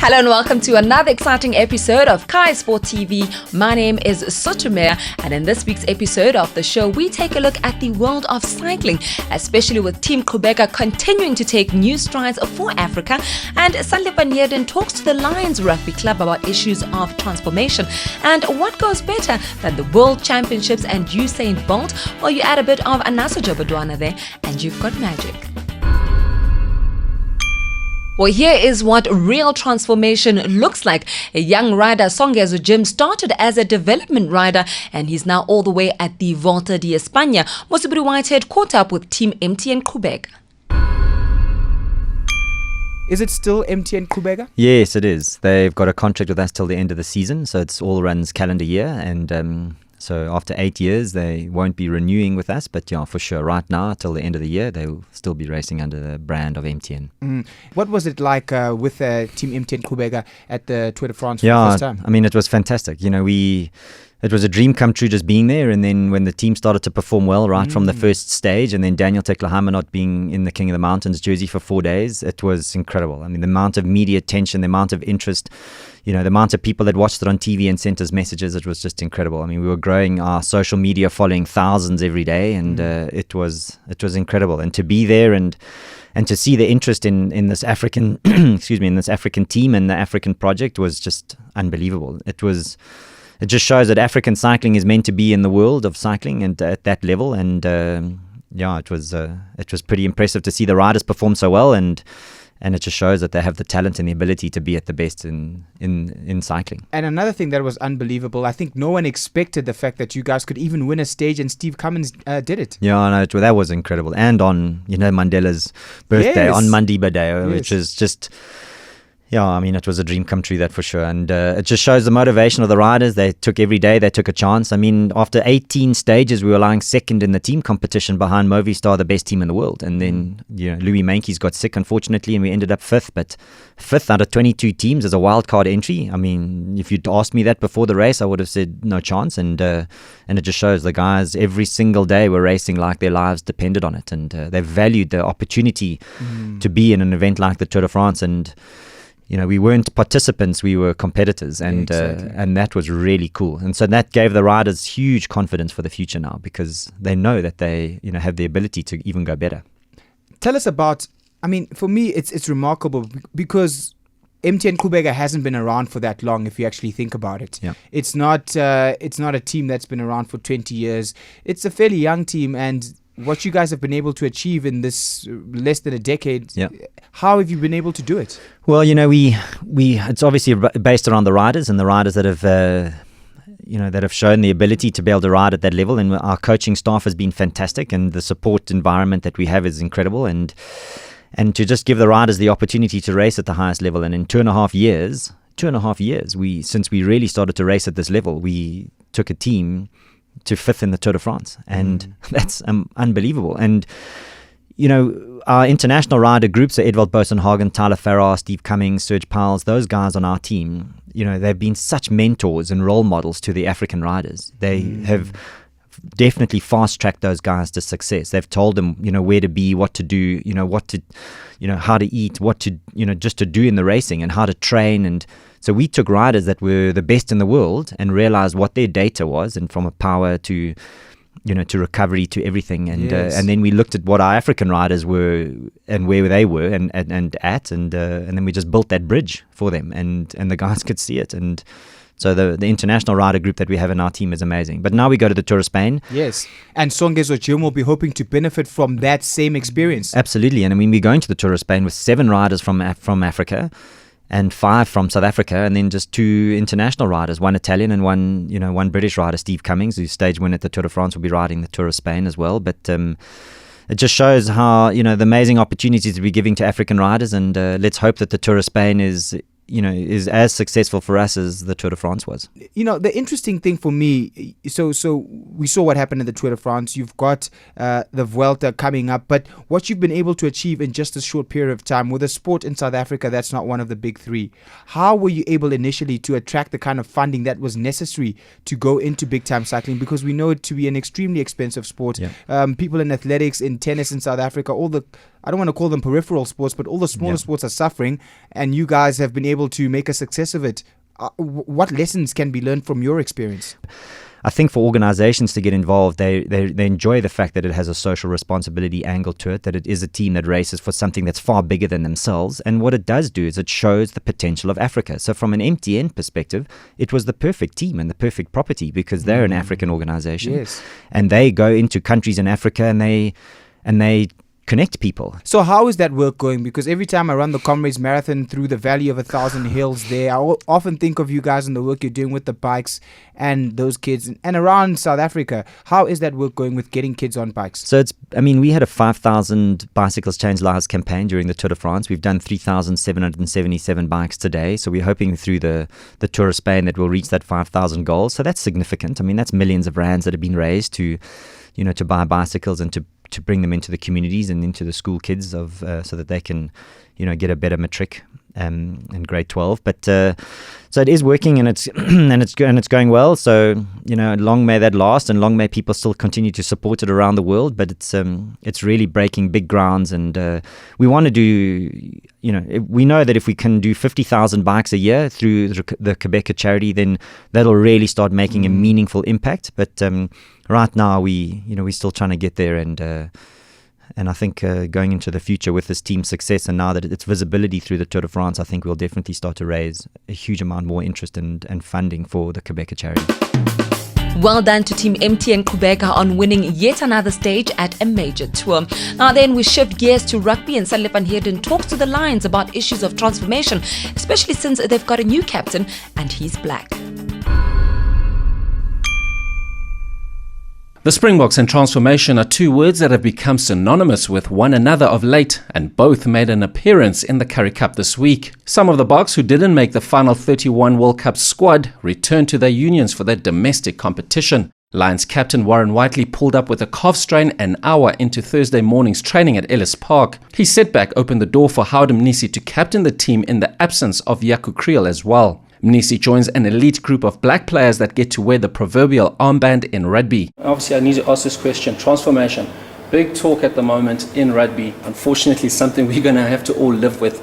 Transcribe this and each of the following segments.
Hello and welcome to another exciting episode of Kai Sport TV. My name is Sotumea, and in this week's episode of the show, we take a look at the world of cycling, especially with Team Qhubheka continuing to take new strides for Africa. And Sanle Panierden talks to the Lions Rugby Club about issues of transformation and what goes better than the World Championships and Usain Bolt. Well, you add a bit of Anaso Jobodwana there, and you've got magic. Well, here is what real transformation looks like. A young rider, Songezo Jim, started as a development rider and he's now all the way at the Volta di España. Mosibodi Whitehead caught up with Team MTN Qhubheka. Is it still MTN Qhubheka? Yes, it is. They've got a contract with us till the end of the season, so it's all runs calendar year, and so after 8 years, they won't be renewing with us, but yeah, for sure, right now, till the end of the year, they'll still be racing under the brand of MTN. What was it like with Team MTN Qhubheka at the Tour de France for the first time? I mean, it was fantastic. You know, it was a dream come true just being there, and then when the team started to perform well right from the first stage, and then Daniel Teklahama not being in the King of the Mountains jersey for 4 days, it was incredible. I mean, the amount of media attention, the amount of interest, you know, the amount of people that watched it on TV and sent us messages, it was just incredible. I mean, we were growing our social media following thousands every day, and it was incredible. And to be there and to see the interest in this African in this African team and the African project was just unbelievable. It just shows that African cycling is meant to be in the world of cycling and at that level. And it was pretty impressive to see the riders perform so well, and it just shows that they have the talent and the ability to be at the best in cycling. And another thing that was unbelievable, I think no one expected the fact that you guys could even win a stage, and Steve Cummins did it. Yeah, no, that was incredible. And on, Mandela's birthday, on Mandiba Day, which is just... Yeah, I mean, it was a dream come true, that for sure. And it just shows the motivation of the riders. They took every day, they took a chance. I mean, after 18 stages, we were lying second in the team competition behind Movistar, the best team in the world. And then, Louis Mankey's got sick, unfortunately, and we ended up fifth. But fifth out of 22 teams as a wildcard entry. I mean, if you'd asked me that before the race, I would have said no chance. And it just shows the guys every single day were racing like their lives depended on it. And they valued the opportunity to be in an event like the Tour de France. And we weren't participants, we were competitors, and and that was really cool. And so that gave the riders huge confidence for the future now, because they know that they have the ability to even go better. Tell us about, I mean, for me, it's remarkable because MTN Qhubheka hasn't been around for that long, if you actually think about it. Yeah. It's not a team that's been around for 20 years. It's a fairly young team, and what you guys have been able to achieve in this less than a decade, how have you been able to do it? Well, we it's obviously based around the riders, and the riders that have that have shown the ability to be able to ride at that level, and our coaching staff has been fantastic, and the support environment that we have is incredible, and to just give the riders the opportunity to race at the highest level. And in 2.5 years, since we really started to race at this level, we took a team to fifth in the Tour de France, and that's unbelievable. And our international rider groups, so Edvald Boasson-Hagen, Tyler Farrar, Steve Cummings, Serge Powles, those guys on our team, they've been such mentors and role models to the African riders. They have definitely fast-tracked those guys to success. They've told them, where to be, what to do, how to eat, what to, just to do in the racing, and how to train. And so we took riders that were the best in the world and realized what their data was, and from a power to to recovery, to everything, and then we looked at what our African riders were and where they were and then we just built that bridge for them, and the guys could see it. And so the international rider group that we have in our team is amazing. But now we go to the Tour of Spain. Yes, and Songezo Jim will be hoping to benefit from that same experience. Absolutely, and I mean, we're going to the Tour of Spain with 7 riders from Africa, and 5 from South Africa, and then just 2 international riders, 1 Italian and one British rider, Steve Cummings, who's stage winner at the Tour de France, will be riding the Tour of Spain as well. But it just shows how, the amazing opportunities we're giving to African riders, and let's hope that the Tour of Spain is as successful for us as the Tour de France was. The interesting thing for me, so we saw what happened in the Tour de France. You've got the Vuelta coming up, but what you've been able to achieve in just a short period of time with a sport in South Africa that's not one of the big 3, how were you able initially to attract the kind of funding that was necessary to go into big time cycling? Because we know it to be an extremely expensive sport. People in athletics, in tennis in South Africa, I don't want to call them peripheral sports, but all the smaller sports are suffering, and you guys have been able to make a success of it. What lessons can be learned from your experience? I think for organizations to get involved, they enjoy the fact that it has a social responsibility angle to it, that it is a team that races for something that's far bigger than themselves. And what it does do is it shows the potential of Africa. So from an MTN perspective, it was the perfect team and the perfect property because they're an African organization. Yes. And they go into countries in Africa and they connect people. So how is that work going? Because every time I run the Comrades Marathon through the Valley of 1,000 Hills there, I often think of you guys and the work you're doing with the bikes and those kids and around South Africa. How is that work going with getting kids on bikes? So we had a 5,000 Bicycles Change Lives campaign during the Tour de France. We've done 3,777 bikes today. So we're hoping through the Tour of Spain that we'll reach that 5,000 goal. So that's significant. I mean, that's millions of rands that have been raised to buy bicycles and to bring them into the communities and into the school kids so that they can, get a better matric in grade 12. But so it is working and it's going well. So long may that last, and long may people still continue to support it around the world. But it's really breaking big grounds, and we want to do. We know that if we can do 50,000 bikes a year through the Qhubheka charity, then that'll really start making a meaningful impact. But right now, we're still trying to get there, and I think going into the future with this team's success and now that its visibility through the Tour de France, I think we'll definitely start to raise a huge amount more interest and funding for the Qhubheka charity. Well done to Team MTN Qhubheka on winning yet another stage at a major tour. Now then, we shift gears to rugby, and Sandy van Heerden talks to the Lions about issues of transformation, especially since they've got a new captain and he's black. The Springboks and transformation are two words that have become synonymous with one another of late, and both made an appearance in the Currie Cup this week. Some of the Boks who didn't make the final 31 World Cup squad returned to their unions for their domestic competition. Lions captain Warren Whiteley pulled up with a calf strain an hour into Thursday morning's training at Ellis Park. His setback opened the door for Howard Mnisi to captain the team in the absence of Yaku Kriel as well. Mnisi joins an elite group of black players that get to wear the proverbial armband in rugby. Obviously, I need to ask this question. Transformation. Big talk at the moment in rugby. Unfortunately, something we're going to have to all live with.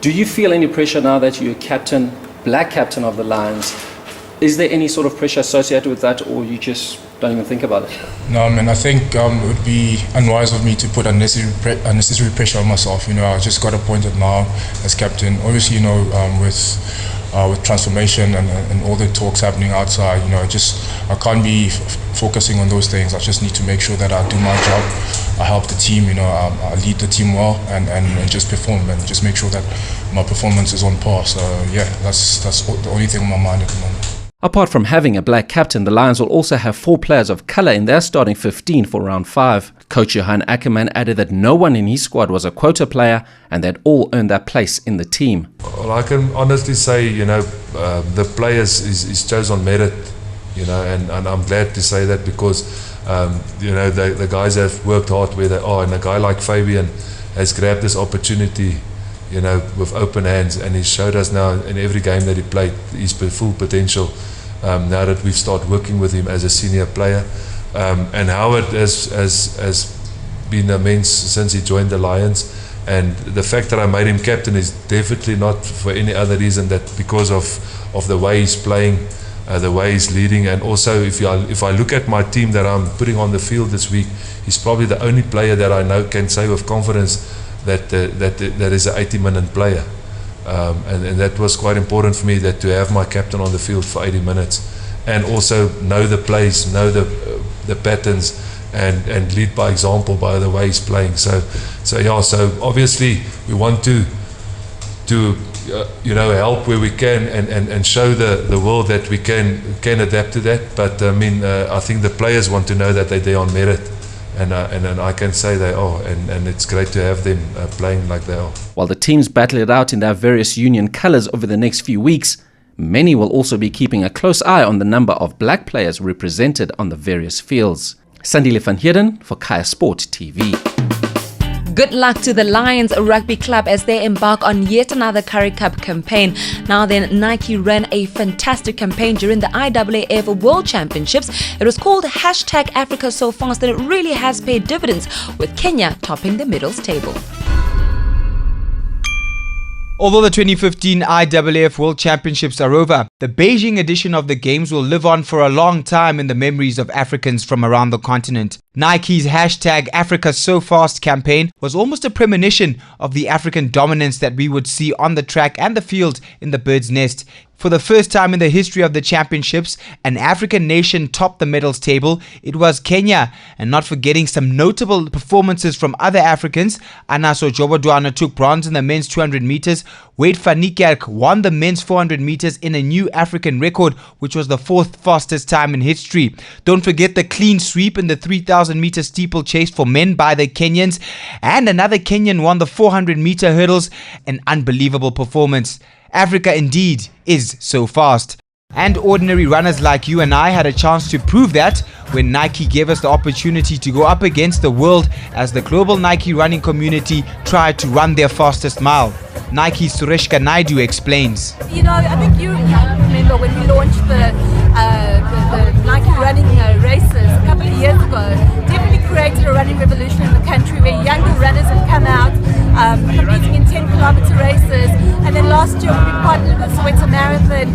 Do you feel any pressure now that you're captain, black captain of the Lions? Is there any sort of pressure associated with that, or you just don't even think about it? No, I think it would be unwise of me to put unnecessary pressure on myself. I just got appointed now as captain. Obviously, with transformation and all the talks happening outside, I can't be focusing on those things. I just need to make sure that I do my job, I help the team, I lead the team well and just perform and just make sure that my performance is on par. So yeah, that's the only thing on my mind at the moment. Apart from having a black captain, the Lions will also have 4 players of colour in their starting 15 for round 5. Coach Johan Ackerman added that no one in his squad was a quota player and that all earned their place in the team. Well, I can honestly say, the players is chosen on merit, and I'm glad to say that because, the guys have worked hard where they are, and a guy like Fabian has grabbed this opportunity, with open hands, and he showed us now in every game that he played his full potential. Now that we've started working with him as a senior player, and Howard has been immense since he joined the Lions, and the fact that I made him captain is definitely not for any other reason that because of the way he's playing, the way he's leading, and also if I look at my team that I'm putting on the field this week, he's probably the only player that I know can say with confidence that is an 80-minute player, and that was quite important for me, that to have my captain on the field for 80 minutes and also know the plays, know the patterns, and lead by example by the way he's playing. So obviously we want to help where we can and show the world that we can adapt to that. But I think the players want to know that they're there on merit. And I can say they are, and it's great to have them playing like they are. While the teams battle it out in their various union colours over the next few weeks, many will also be keeping a close eye on the number of black players represented on the various fields. Sandy van Heerden for Kaya Sport TV. Good luck to the Lions Rugby Club as they embark on yet another Currie Cup campaign. Now then, Nike ran a fantastic campaign during the IAAF World Championships. It was called #Africa So Fast, and it really has paid dividends, with Kenya topping the medals table. Although the 2015 IAAF World Championships are over, the Beijing edition of the Games will live on for a long time in the memories of Africans from around the continent. Nike's #AfricaSoFast campaign was almost a premonition of the African dominance that we would see on the track and the field in the bird's nest. For the first time in the history of the championships, an African nation topped the medals table. It was Kenya, and not forgetting some notable performances from other Africans. Anaso Jobodwana took bronze in the men's 200 meters. Wade van Niekerk won the men's 400 meters in a new African record, which was the 4th fastest time in history. Don't forget the clean sweep in the 3,000 meter steeplechase for men by the Kenyans, and another Kenyan won the 400 meter hurdles. An unbelievable performance. Africa indeed is so fast. And ordinary runners like you and I had a chance to prove that when Nike gave us the opportunity to go up against the world as the global Nike running community tried to run their fastest mile. Nike's Sureshka Naidu explains. You know, I think you remember when we launched the Nike running races a couple of years ago. Definitely created a running revolution in the country where younger runners have come out competing in 10-kilometer races. And then last year we partnered with Soweto Marathon.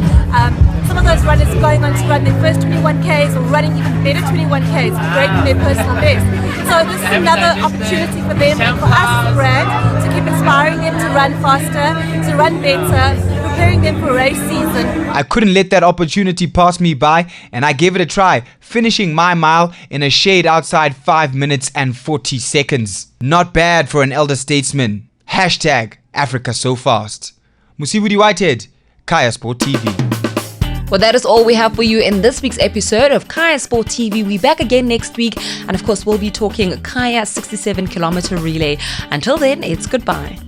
Some of those runners going on to run their first 21Ks or running even better 21Ks, breaking their personal best. So this is another opportunity for them and for us as a brand to keep inspiring them to run faster, to run better, preparing them for race season. I couldn't let that opportunity pass me by, and I gave it a try, finishing my mile in a shade outside 5 minutes and 40 seconds. Not bad for an elder statesman. #AfricaSoFast. Mosibodi Whitehead, Kaya Sport TV. Well, that is all we have for you in this week's episode of Kaya Sport TV. We're back again next week, and of course we'll be talking Kaya 67-kilometer relay. Until then, it's goodbye.